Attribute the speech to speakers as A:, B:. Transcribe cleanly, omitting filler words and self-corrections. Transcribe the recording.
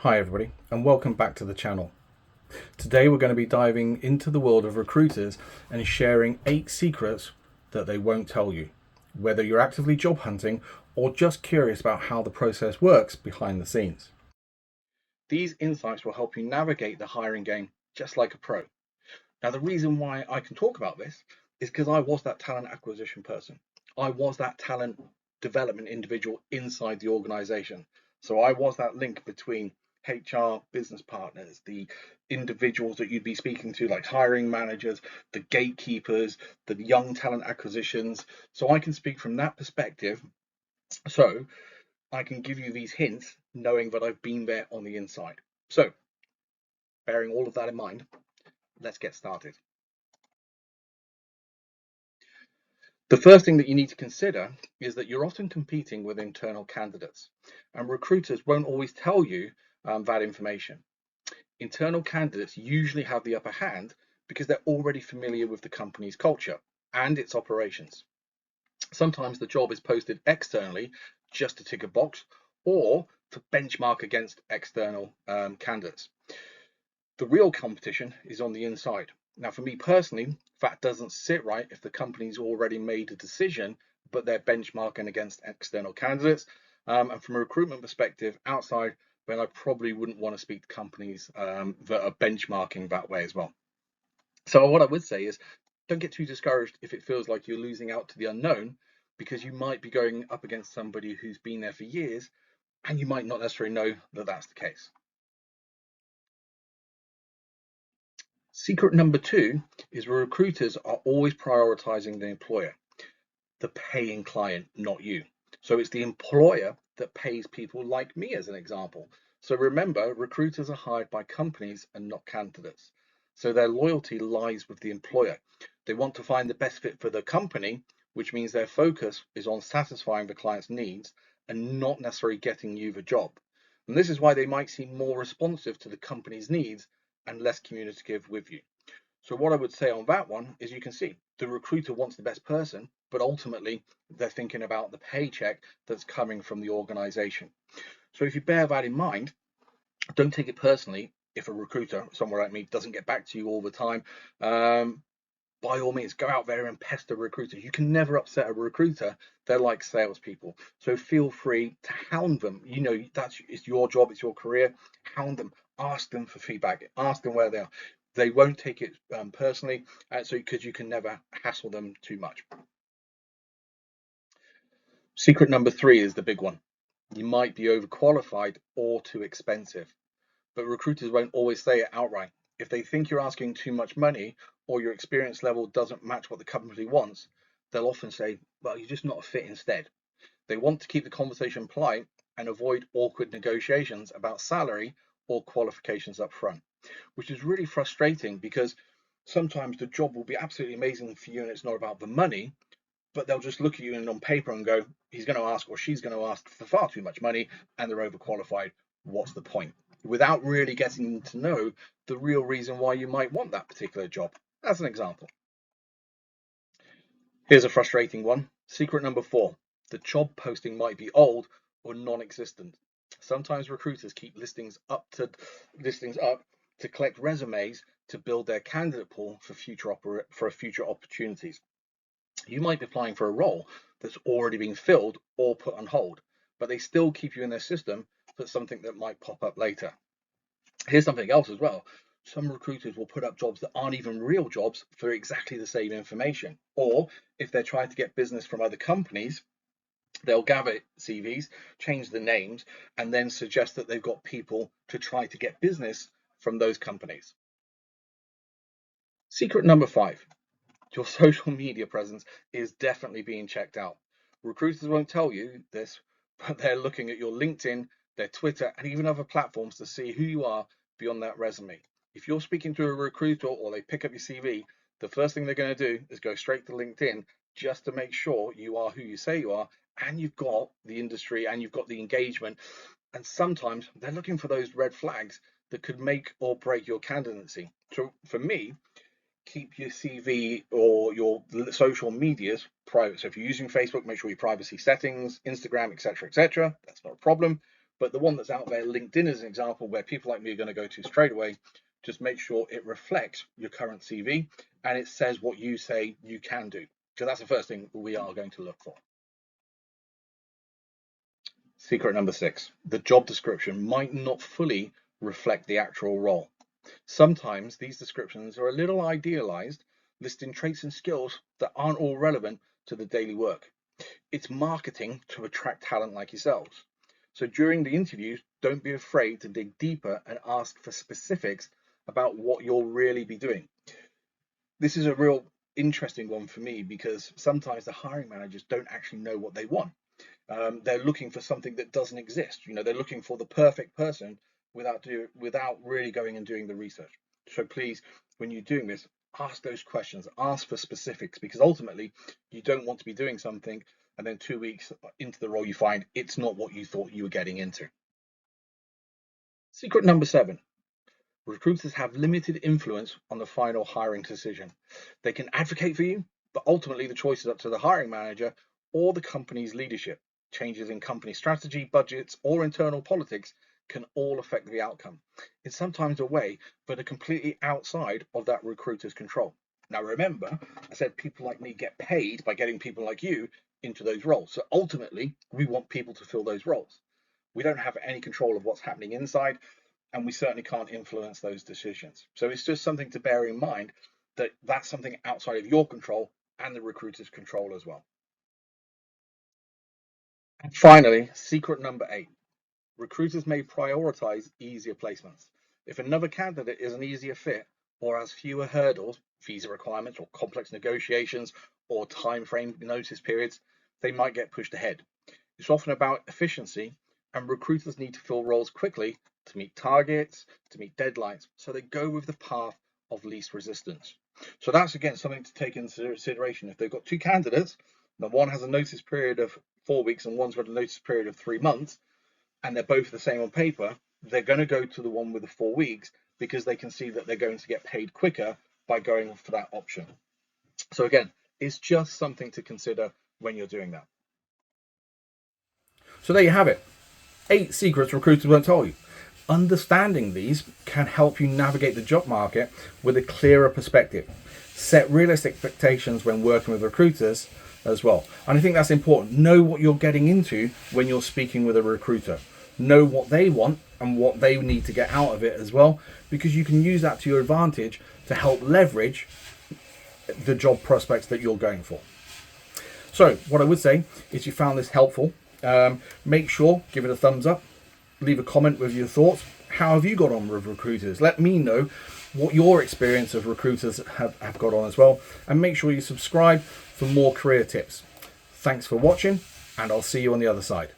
A: Hi everybody and welcome back to the channel. Today we're going to be diving into the world of recruiters and sharing 8 secrets that they won't tell you, whether you're actively job hunting or just curious about how the process works behind the scenes. These insights will help you navigate the hiring game just like a pro. Now the reason why I can talk about this is because I was that talent acquisition person. I was that talent development individual inside the organization. So I was that link between HR business partners, the individuals that you'd be speaking to, like hiring managers, the gatekeepers, the young talent acquisitions. So I can speak from that perspective. So I can give you these hints knowing that I've been there on the inside. So bearing all of that in mind, let's get started. The first thing that you need to consider is that you're often competing with internal candidates, and recruiters won't always tell you that information. Internal candidates usually have the upper hand because they're already familiar with the company's culture and its operations. Sometimes the job is posted externally just to tick a box or to benchmark against external candidates. The real competition is on the inside. Now, for me personally, that doesn't sit right if the company's already made a decision, but they're benchmarking against external candidates. And from a recruitment perspective, outside, then I probably wouldn't want to speak to companies that are benchmarking that way as well. So what I would say is don't get too discouraged if it feels like you're losing out to the unknown, because you might be going up against somebody who's been there for years, and you might not necessarily know that that's the case. Secret number 2 is recruiters are always prioritizing the employer, the paying client, not you. So it's the employer that pays people like me, as an example. So remember, recruiters are hired by companies and not candidates. So their loyalty lies with the employer. They want to find the best fit for the company, which means their focus is on satisfying the client's needs and not necessarily getting you the job. And this is why they might seem more responsive to the company's needs and less communicative with you. So what I would say on that one is you can see the recruiter wants the best person, but ultimately they're thinking about the paycheck that's coming from the organization. So if you bear that in mind, don't take it personally if a recruiter somewhere like me doesn't get back to you all the time. By all means, go out there and pester recruiters. You can never upset a recruiter. They're like salespeople. So feel free to hound them. You know, it's your job, it's your career. Hound them, ask them for feedback, ask them where they are. They won't take it personally, so because you can never hassle them too much. Secret number 3 is the big one. You might be overqualified or too expensive, but recruiters won't always say it outright. If they think you're asking too much money or your experience level doesn't match what the company wants, they'll often say, well, you're just not a fit instead. They want to keep the conversation polite and avoid awkward negotiations about salary or qualifications up front, which is really frustrating because sometimes the job will be absolutely amazing for you and it's not about the money, but they'll just look at you and on paper and go, he's going to ask or she's going to ask for far too much money and they're overqualified. What's the point? Without really getting to know the real reason why you might want that particular job. As an example, here's a frustrating one. Secret number 4, the job posting might be old or non-existent. Sometimes recruiters keep listings up to collect resumes to build their candidate pool for future opportunities. You might be applying for a role that's already been filled or put on hold, but they still keep you in their system for something that might pop up later. Here's something else as well. Some recruiters will put up jobs that aren't even real jobs for exactly the same information. Or if they're trying to get business from other companies, they'll gather CVs, change the names, and then suggest that they've got people to try to get business from those companies. Secret number 5, your social media presence is definitely being checked out. Recruiters won't tell you this, but they're looking at your LinkedIn, their Twitter, and even other platforms to see who you are beyond that resume. If you're speaking to a recruiter or they pick up your CV, the first thing they're going to do is go straight to LinkedIn just to make sure you are who you say you are and you've got the industry and you've got the engagement. And sometimes they're looking for those red flags that could make or break your candidacy. So for me, keep your CV or your social medias private. So if you're using Facebook, make sure your privacy settings, Instagram, etc., etc. That's not a problem. But the one that's out there, LinkedIn is an example where people like me are going to go to straight away. Just make sure it reflects your current CV and it says what you say you can do. So that's the first thing we are going to look for. Secret number 6, the job description might not fully reflect the actual role. Sometimes these descriptions are a little idealized, listing traits and skills that aren't all relevant to the daily work. It's marketing to attract talent like yourselves. So during the interviews, don't be afraid to dig deeper and ask for specifics about what you'll really be doing. This is a real interesting one for me because sometimes the hiring managers don't actually know what they want. They're looking for something that doesn't exist. They're looking for the perfect person without really going and doing the research. So please, when you're doing this, ask those questions, ask for specifics, because ultimately you don't want to be doing something and then 2 weeks into the role you find it's not what you thought you were getting into. Secret number 7. Recruiters have limited influence on the final hiring decision. They can advocate for you, but ultimately the choice is up to the hiring manager or the company's leadership. Changes in company strategy, budgets, or internal politics can all affect the outcome. It's sometimes away, but are completely outside of that recruiter's control. Now remember, I said people like me get paid by getting people like you into those roles. So ultimately, we want people to fill those roles. We don't have any control of what's happening inside, and we certainly can't influence those decisions. So it's just something to bear in mind that that's something outside of your control and the recruiter's control as well. And finally, secret number 8. Recruiters may prioritize easier placements. If another candidate is an easier fit or has fewer hurdles, visa requirements or complex negotiations or time frame notice periods, they might get pushed ahead. It's often about efficiency, and recruiters need to fill roles quickly to meet targets, to meet deadlines. So they go with the path of least resistance. So that's again something to take into consideration. If they've got 2 candidates, and one has a notice period of 4 weeks and one's got a notice period of 3 months, and they're both the same on paper, they're going to go to the one with the 4 weeks because they can see that they're going to get paid quicker by going for that option. So again, it's just something to consider when you're doing that. So there you have it. 8 secrets recruiters won't tell you. Understanding these can help you navigate the job market with a clearer perspective. Set realistic expectations when working with recruiters as well. And I think that's important. Know what you're getting into when you're speaking with a recruiter. Know what they want and what they need to get out of it as well, because you can use that to your advantage to help leverage the job prospects that you're going for. So what I would say is, you found this helpful, make sure, give it a thumbs up, leave a comment with your thoughts. How have you got on with recruiters? Let me know what your experience of recruiters have got on as well. And make sure you subscribe for more career tips. Thanks for watching, and I'll see you on the other side.